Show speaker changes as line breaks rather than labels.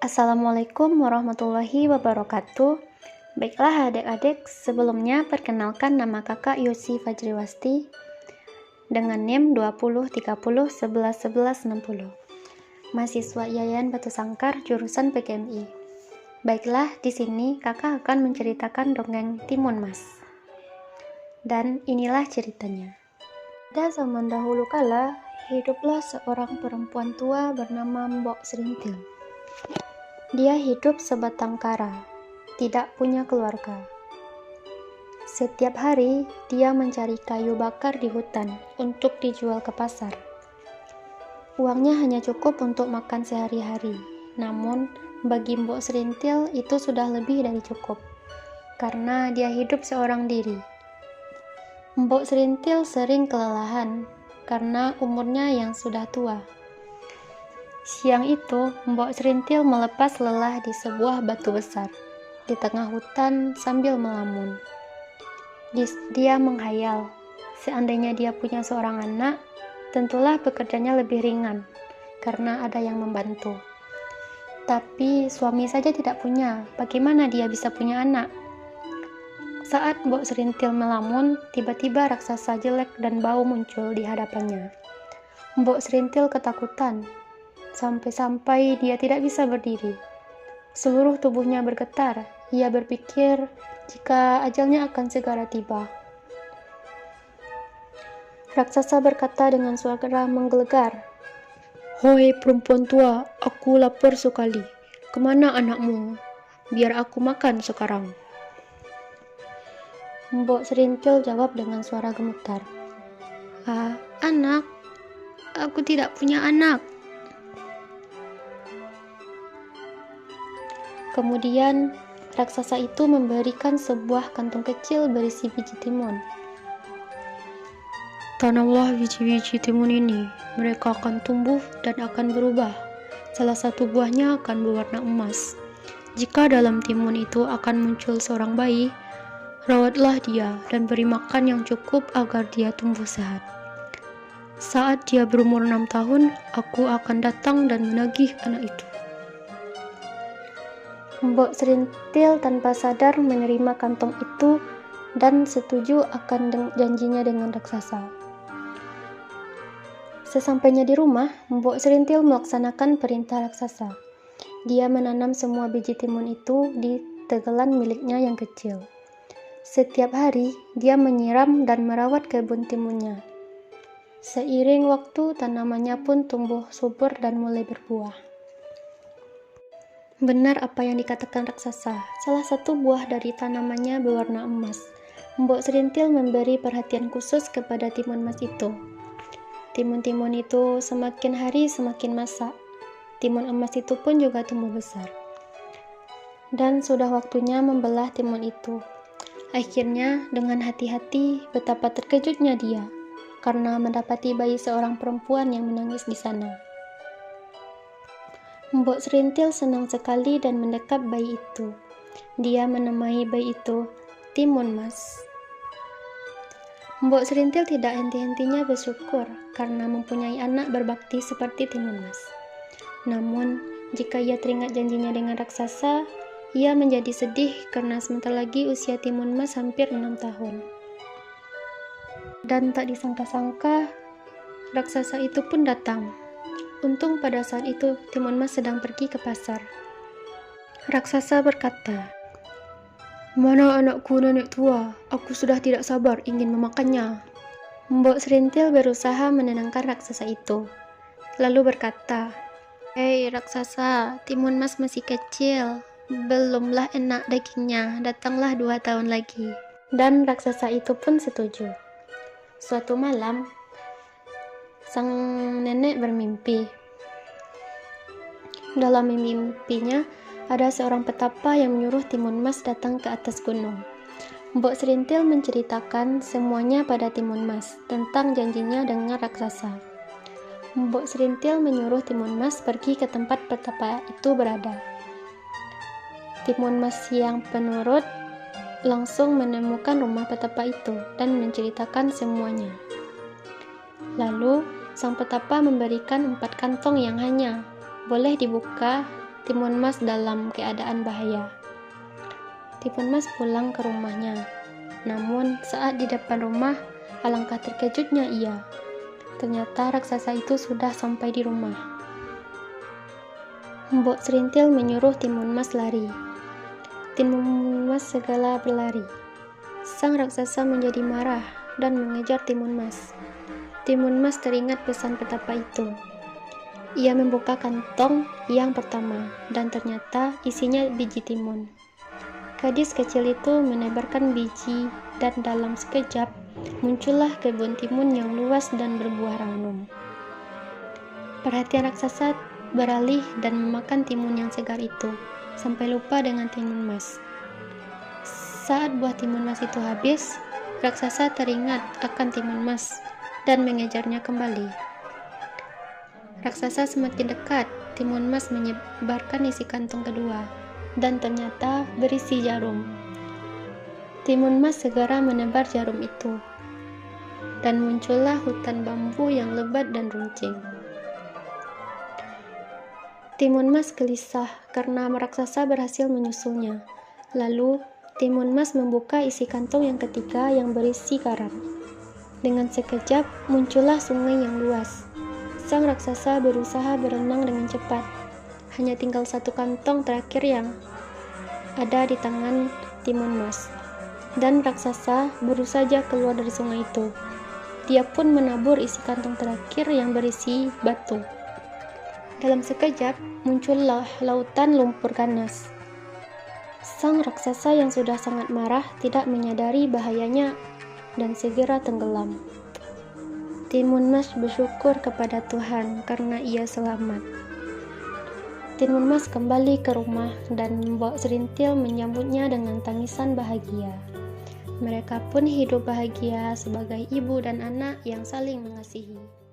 Assalamualaikum warahmatullahi wabarakatuh. Baiklah adik-adik, sebelumnya perkenalkan nama kakak Yosi Fajriwasti dengan NIM 2030111160. Mahasiswa Yayan Batu Sangkar jurusan PKMI. Baiklah, di sini kakak akan menceritakan dongeng Timun Mas. Dan inilah ceritanya. Pada zaman dahulu kala, hiduplah seorang perempuan tua bernama Mbok Serintil. Dia hidup sebatang kara, tidak punya keluarga. Setiap hari, dia mencari kayu bakar di hutan untuk dijual ke pasar. Uangnya hanya cukup untuk makan sehari-hari, namun bagi Mbok Serintil itu sudah lebih dari cukup, karena dia hidup seorang diri. Mbok Serintil sering kelelahan, karena umurnya yang sudah tua. Siang itu, Mbok Serintil melepas lelah di sebuah batu besar, di tengah hutan sambil melamun. Dia menghayal, seandainya dia punya seorang anak, tentulah pekerjaannya lebih ringan, karena ada yang membantu. Tapi suami saja tidak punya, bagaimana dia bisa punya anak? Saat Mbok Serintil melamun, tiba-tiba raksasa jelek dan bau muncul di hadapannya. Mbok Serintil ketakutan, sampai-sampai dia tidak bisa berdiri. Seluruh tubuhnya bergetar. Ia berpikir jika ajalnya akan segera tiba. Raksasa berkata dengan suara menggelegar, "Hoi perempuan tua, aku lapar sekali. Kemana anakmu? Biar aku makan sekarang." Mbok Serintil jawab dengan suara gemetar, Anak? Aku tidak punya anak." Kemudian, raksasa itu memberikan sebuah kantung kecil berisi biji timun. "Tanamlah biji-biji timun ini, mereka akan tumbuh dan akan berubah. Salah satu buahnya akan berwarna emas. Jika dalam timun itu akan muncul seorang bayi, rawatlah dia dan beri makan yang cukup agar dia tumbuh sehat. Saat dia berumur 6 tahun, aku akan datang dan menagih anak itu." Mbok Serintil tanpa sadar menerima kantong itu dan setuju akan janjinya dengan raksasa. Sesampainya di rumah, Mbok Serintil melaksanakan perintah raksasa. Dia menanam semua biji timun itu di tegalan miliknya yang kecil. Setiap hari, dia menyiram dan merawat kebun timunnya. Seiring waktu, tanamannya pun tumbuh subur dan mulai berbuah. Benar apa yang dikatakan raksasa, salah satu buah dari tanamannya berwarna emas. Mbok Serintil memberi perhatian khusus kepada timun emas itu. Timun-timun itu semakin hari semakin masak. Timun emas itu pun juga tumbuh besar. Dan sudah waktunya membelah timun itu. Akhirnya, dengan hati-hati, betapa terkejutnya dia, karena mendapati bayi seorang perempuan yang menangis di sana. Mbok Serintil senang sekali dan mendekap bayi itu. Dia menamai bayi itu Timun Mas. Mbok Serintil tidak henti-hentinya bersyukur karena mempunyai anak berbakti seperti Timun Mas. Namun, jika ia teringat janjinya dengan raksasa, ia menjadi sedih karena sebentar lagi usia Timun Mas hampir 6 tahun. Dan tak disangka-sangka, raksasa itu pun datang. Untung pada saat itu Timun Mas sedang pergi ke pasar. Raksasa berkata, "Mana anakku nenek tua? Aku sudah tidak sabar ingin memakannya." Mbok Serintil berusaha menenangkan raksasa itu, lalu berkata, "Hei raksasa, Timun Mas masih kecil, belumlah enak dagingnya, datanglah 2 tahun lagi." Dan raksasa itu pun setuju. Suatu malam, sang nenek bermimpi. Dalam mimpinya, ada seorang petapa yang menyuruh Timun Mas datang ke atas gunung. Mbok Serintil menceritakan semuanya pada Timun Mas tentang janjinya dengan raksasa. Mbok Serintil menyuruh Timun Mas pergi ke tempat petapa itu berada. Timun Mas yang penurut langsung menemukan rumah petapa itu dan menceritakan semuanya. Lalu, sang petapa memberikan 4 kantong yang hanya boleh dibuka Timun Mas dalam keadaan bahaya. Timun Mas pulang ke rumahnya. Namun saat di depan rumah, alangkah terkejutnya ia. Ternyata raksasa itu sudah sampai di rumah. Mbok Serintil menyuruh Timun Mas lari. Timun Mas segala berlari. Sang raksasa menjadi marah dan mengejar Timun Mas. Timun Mas teringat pesan petapa itu. Ia membuka kantong yang pertama, dan ternyata isinya biji timun. Gadis kecil itu menebarkan biji, dan dalam sekejap muncullah kebun timun yang luas dan berbuah ranum. Perhatian raksasa beralih dan memakan timun yang segar itu, sampai lupa dengan Timun Mas. Saat buah Timun Mas itu habis, raksasa teringat akan Timun Mas dan mengejarnya kembali. Raksasa semakin dekat, Timun Mas menyebarkan isi kantong kedua, dan ternyata berisi jarum. Timun Mas segera menebar jarum itu, dan muncullah hutan bambu yang lebat dan runcing. Timun Mas gelisah karena raksasa berhasil menyusulnya. Lalu, Timun Mas membuka isi kantong yang ketiga yang berisi garam. Dengan sekejap, muncullah sungai yang luas. Sang raksasa berusaha berenang dengan cepat. Hanya tinggal satu kantong terakhir yang ada di tangan Timun Mas. Dan raksasa baru saja keluar dari sungai itu. Dia pun menabur isi kantong terakhir yang berisi batu. Dalam sekejap, muncullah lautan lumpur ganas. Sang raksasa yang sudah sangat marah tidak menyadari bahayanya dan segera tenggelam. Timun Mas bersyukur kepada Tuhan karena ia selamat. Timun Mas kembali ke rumah dan Mbok Serintil menyambutnya dengan tangisan bahagia. Mereka pun hidup bahagia sebagai ibu dan anak yang saling mengasihi.